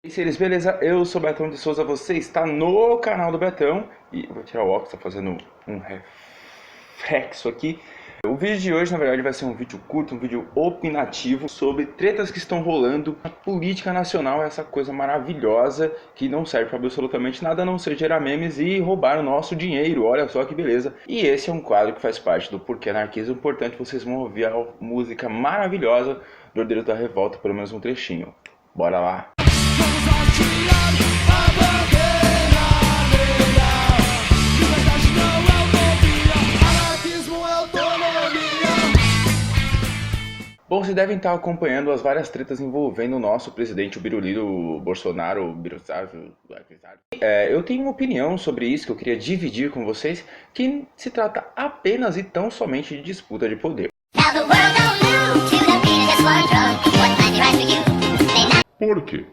E seres, beleza? Eu sou Betão de Souza, você está no canal do Betão. E eu vou tirar o óculos, tá fazendo um reflexo aqui. O vídeo de hoje, na verdade, vai ser um vídeo curto, um vídeo opinativo sobre tretas que estão rolando na política nacional, essa coisa maravilhosa que não serve para absolutamente nada a não ser gerar memes e roubar o nosso dinheiro. Olha só que beleza. E esse é um quadro que faz parte do Porquê Anarquismo. Portanto, vocês vão ouvir a música maravilhosa do Ordeiro da Revolta, pelo menos um trechinho. Bora lá! Bom, vocês devem estar acompanhando as várias tretas envolvendo o nosso presidente, o Biruliro Bolsonaro. Eu tenho uma opinião sobre isso que eu queria dividir com vocês, que se trata apenas e tão somente de disputa de poder. Por quê?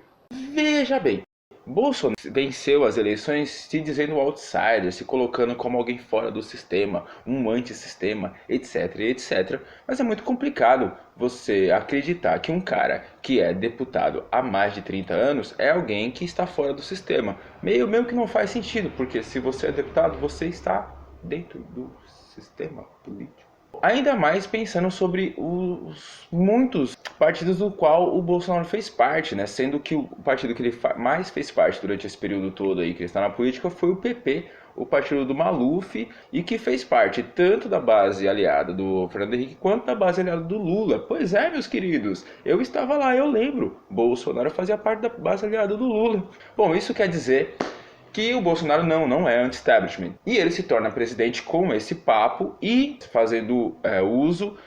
Veja bem, Bolsonaro venceu as eleições se dizendo outsider, se colocando como alguém fora do sistema, um antissistema, etc, etc. Mas é muito complicado você acreditar que um cara que é deputado há mais de 30 anos é alguém que está fora do sistema. Meio que não faz sentido, porque se você é deputado, você está dentro do sistema político. Ainda mais pensando sobre os muitos partidos do qual o Bolsonaro fez parte, né? Sendo que o partido que ele mais fez parte durante esse período todo aí que ele está na política foi o PP, o partido do Maluf, e que fez parte tanto da base aliada do Fernando Henrique quanto da base aliada do Lula. Pois é, meus queridos, eu estava lá, eu lembro. Bolsonaro fazia parte da base aliada do Lula. Bom, isso quer dizer que o Bolsonaro não é anti-establishment. E ele se torna presidente com esse papo e fazendo uso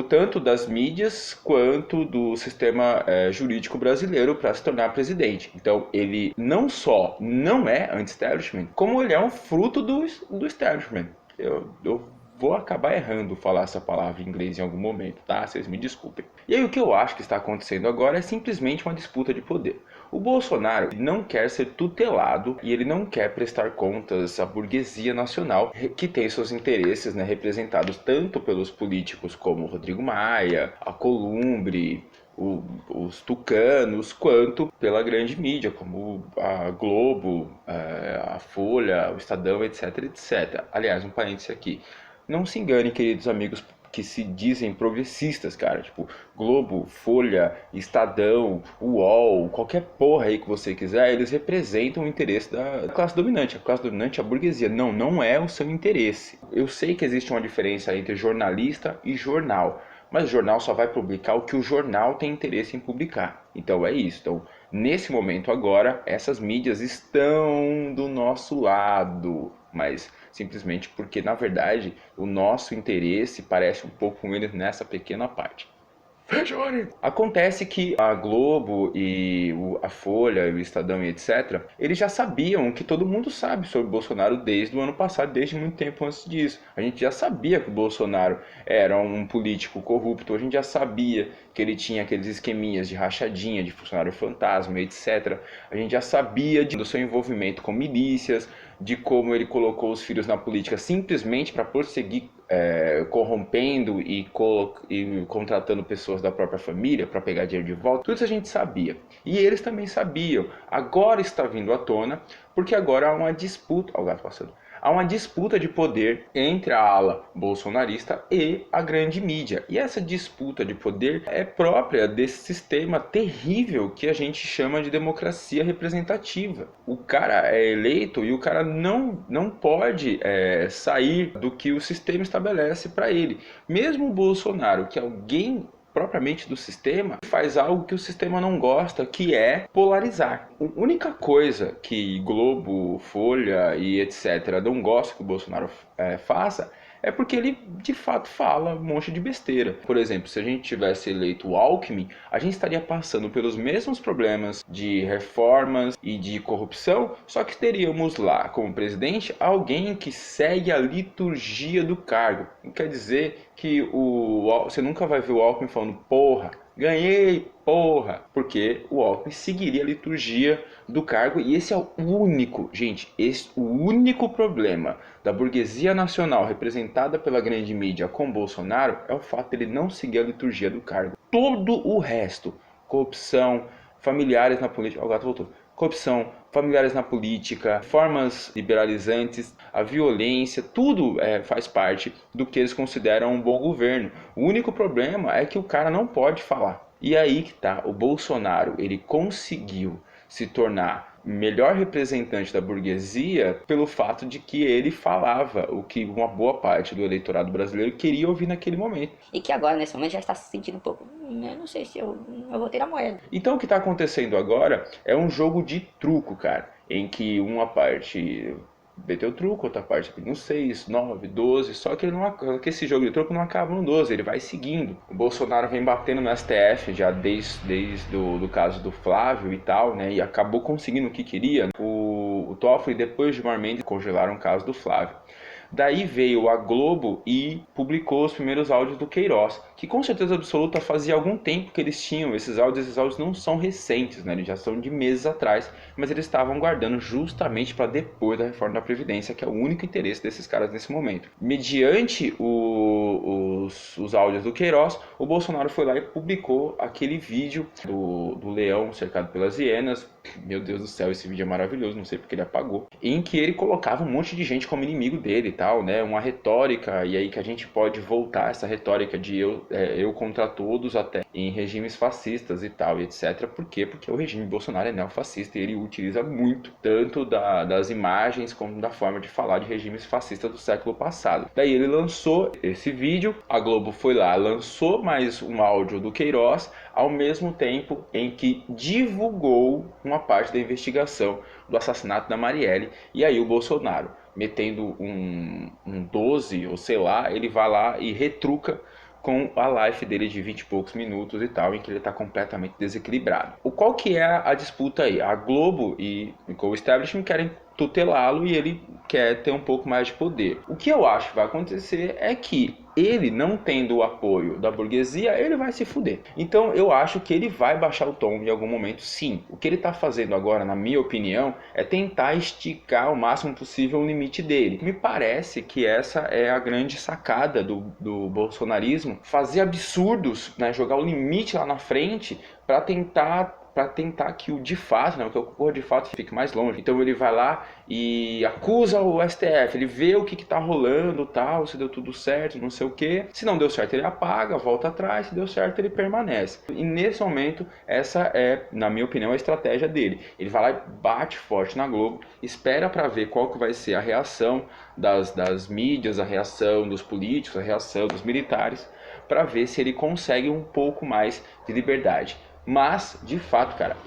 tanto das mídias quanto do sistema jurídico brasileiro para se tornar presidente. Então ele não só não é anti-establishment, como ele é um fruto do establishment. Eu vou acabar errando falar essa palavra em inglês em algum momento, tá? Vocês me desculpem. E aí o que eu acho que está acontecendo agora é simplesmente uma disputa de poder. O Bolsonaro não quer ser tutelado e ele não quer prestar contas à burguesia nacional que tem seus interesses, né, representados tanto pelos políticos como Rodrigo Maia, a Columbre, os tucanos, quanto pela grande mídia, como a Globo, a Folha, o Estadão, etc, etc. Aliás, um parêntese aqui. Não se engane, queridos amigos que se dizem progressistas, cara, tipo Globo, Folha, Estadão, UOL, qualquer porra aí que você quiser, eles representam o interesse da classe dominante. A classe dominante é a burguesia. Não é o seu interesse. Eu sei que existe uma diferença entre jornalista e jornal, mas o jornal só vai publicar o que o jornal tem interesse em publicar. Então é isso. Então, nesse momento agora, essas mídias estão do nosso lado, mas simplesmente porque, na verdade, o nosso interesse parece um pouco com eles nessa pequena parte. Acontece que a Globo e a Folha, o Estadão e etc, eles já sabiam o que todo mundo sabe sobre o Bolsonaro desde o ano passado, desde muito tempo antes disso. A gente já sabia que o Bolsonaro era um político corrupto, a gente já sabia que ele tinha aqueles esqueminhas de rachadinha, de funcionário fantasma, etc. A gente já sabia do seu envolvimento com milícias, de como ele colocou os filhos na política simplesmente para prosseguir corrompendo e contratando pessoas da própria família para pegar dinheiro de volta. Tudo isso a gente sabia. E eles também sabiam. Agora está vindo à tona, porque agora há uma disputa. Olha o gato passando. Há uma disputa de poder entre a ala bolsonarista e a grande mídia. E essa disputa de poder é própria desse sistema terrível que a gente chama de democracia representativa. O cara é eleito e o cara não pode sair do que o sistema estabelece para ele. Mesmo o Bolsonaro, que é alguém propriamente do sistema, faz algo que o sistema não gosta, que é polarizar. A única coisa que Globo, Folha e etc. não gostam que o Bolsonaro faça é porque ele de fato fala um monte de besteira. Por exemplo, se a gente tivesse eleito o Alckmin, a gente estaria passando pelos mesmos problemas de reformas e de corrupção, só que teríamos lá como presidente alguém que segue a liturgia do cargo. Quer dizer que você nunca vai ver o Alckmin falando porra, ganhei, porra, porque o Alckmin seguiria a liturgia do cargo. E esse é o único, gente, o único problema da burguesia nacional representada pela grande mídia com Bolsonaro é o fato de ele não seguir a liturgia do cargo. Todo o resto, corrupção, familiares na política, o gato voltou, corrupção, familiares na política, formas liberalizantes, a violência, tudo faz parte do que eles consideram um bom governo. O único problema é que o cara não pode falar. E aí que tá, o Bolsonaro, ele conseguiu se tornar melhor representante da burguesia pelo fato de que ele falava o que uma boa parte do eleitorado brasileiro queria ouvir naquele momento. E que agora, nesse momento, já está se sentindo um pouco, eu não sei se eu vou ter a moeda. Então o que está acontecendo agora é um jogo de truco, cara, em que uma parte meteu truco, outra parte no 6, 9, 12, só que, que esse jogo de truco não acaba no 12, ele vai seguindo. O Bolsonaro vem batendo no STF já desde do caso do Flávio e tal, né, e acabou conseguindo o que queria. O Toffoli, depois de Gilmar Mendes, congelaram o caso do Flávio. Daí veio a Globo e publicou os primeiros áudios do Queiroz, que com certeza absoluta fazia algum tempo que eles tinham esses áudios não são recentes, né? Eles já são de meses atrás, mas eles estavam guardando justamente para depois da reforma da Previdência, que é o único interesse desses caras nesse momento. Mediante os áudios do Queiroz, o Bolsonaro foi lá e publicou aquele vídeo do leão cercado pelas hienas. Meu Deus do céu, esse vídeo é maravilhoso, não sei porque ele apagou. Em que ele colocava um monte de gente como inimigo dele e tal, né? Uma retórica, e aí que a gente pode voltar essa retórica de eu contra todos até em regimes fascistas e tal, e etc. Por quê? Porque o regime Bolsonaro é neofascista e ele utiliza muito, tanto das imagens como da forma de falar de regimes fascistas do século passado. Daí ele lançou esse vídeo, a Globo foi lá, lançou mais um áudio do Queiroz, ao mesmo tempo em que divulgou uma parte da investigação do assassinato da Marielle. E aí o Bolsonaro, metendo um 12 ou sei lá, ele vai lá e retruca com a live dele de 20 e poucos minutos e tal, em que ele está completamente desequilibrado. Qual que é a disputa aí? A Globo e o establishment querem tutelá-lo e ele quer ter um pouco mais de poder. O que eu acho que vai acontecer é que ele, não tendo o apoio da burguesia, ele vai se fuder. Então eu acho que ele vai baixar o tom em algum momento, sim. O que ele está fazendo agora, na minha opinião, é tentar esticar o máximo possível o limite dele. Me parece que essa é a grande sacada do bolsonarismo, fazer absurdos, né, jogar o limite lá na frente para tentar que o de fato, né, que ocorra de fato fique mais longe. Então ele vai lá e acusa o STF, ele vê o que está rolando, tal, se deu tudo certo, não sei o que. Se não deu certo, ele apaga, volta atrás, se deu certo, ele permanece. E nesse momento, essa é, na minha opinião, a estratégia dele. Ele vai lá e bate forte na Globo, espera para ver qual que vai ser a reação das mídias, a reação dos políticos, a reação dos militares, para ver se ele consegue um pouco mais de liberdade. Mas, de fato, cara,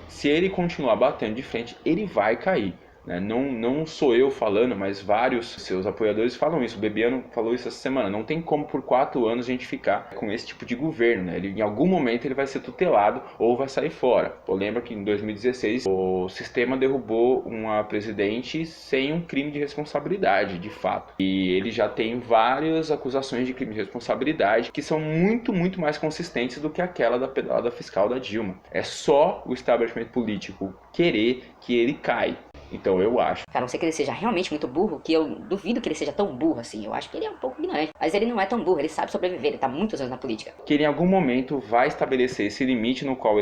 se ele continuar batendo de frente, ele vai cair. Né? Não sou eu falando, mas vários seus apoiadores falam isso. O Bebiano falou isso essa semana. Não tem como por 4 anos a gente ficar com esse tipo de governo. Né? Em algum momento ele vai ser tutelado ou vai sair fora. Eu lembro que em 2016 o sistema derrubou uma presidente sem um crime de responsabilidade, de fato. E ele já tem várias acusações de crime de responsabilidade que são muito, muito mais consistentes do que aquela da pedalada fiscal da Dilma. É só o establishment político querer que ele caia. Então eu acho. A não ser que ele seja realmente muito burro, que eu duvido que ele seja tão burro assim. Eu acho que ele é um pouco ignorante. Mas ele não é tão burro, ele sabe sobreviver, ele tá muitos anos na política. Que ele em algum momento vai estabelecer esse limite no qual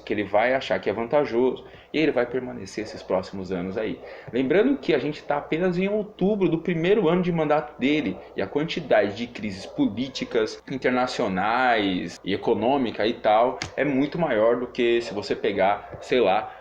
que ele vai achar que é vantajoso e ele vai permanecer esses próximos anos aí. Lembrando que a gente está apenas em outubro do primeiro ano de mandato dele e a quantidade de crises políticas, internacionais e econômica e tal é muito maior do que se você pegar, sei lá,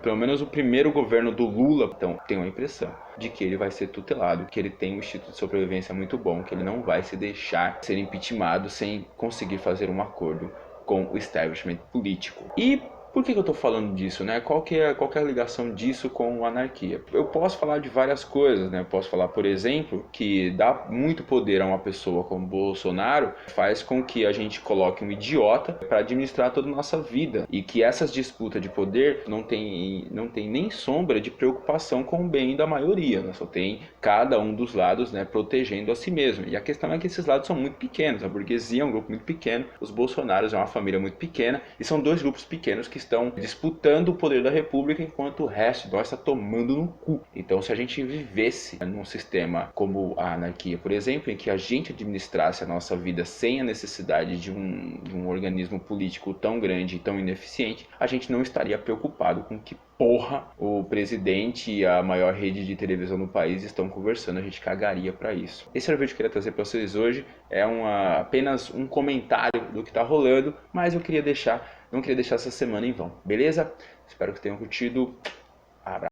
pelo menos o primeiro governo do Lula. Então, tenho a impressão de que ele vai ser tutelado, que ele tem um instituto de sobrevivência muito bom, que ele não vai se deixar ser impeachmentado sem conseguir fazer um acordo com o establishment político. E por que eu estou falando disso, né? Qual que é a ligação disso com a anarquia? Eu posso falar de várias coisas, né? Eu posso falar, por exemplo, que dar muito poder a uma pessoa como Bolsonaro faz com que a gente coloque um idiota para administrar toda a nossa vida e que essas disputas de poder não tem nem sombra de preocupação com o bem da maioria, né? Só tem cada um dos lados, né, protegendo a si mesmo. E a questão é que esses lados são muito pequenos. A burguesia é um grupo muito pequeno, os bolsonaros é uma família muito pequena e são dois grupos pequenos que estão disputando o poder da república enquanto o resto de nós está tomando no cu. Então, se a gente vivesse num sistema como a anarquia, por exemplo, em que a gente administrasse a nossa vida sem a necessidade de um organismo político tão grande e tão ineficiente, a gente não estaria preocupado com que porra o presidente e a maior rede de televisão no país estão conversando. A gente cagaria para isso. Esse era o vídeo que eu queria trazer para vocês hoje. É apenas um comentário do que está rolando, mas eu não queria deixar essa semana em vão, beleza? Espero que tenham curtido. Abraço.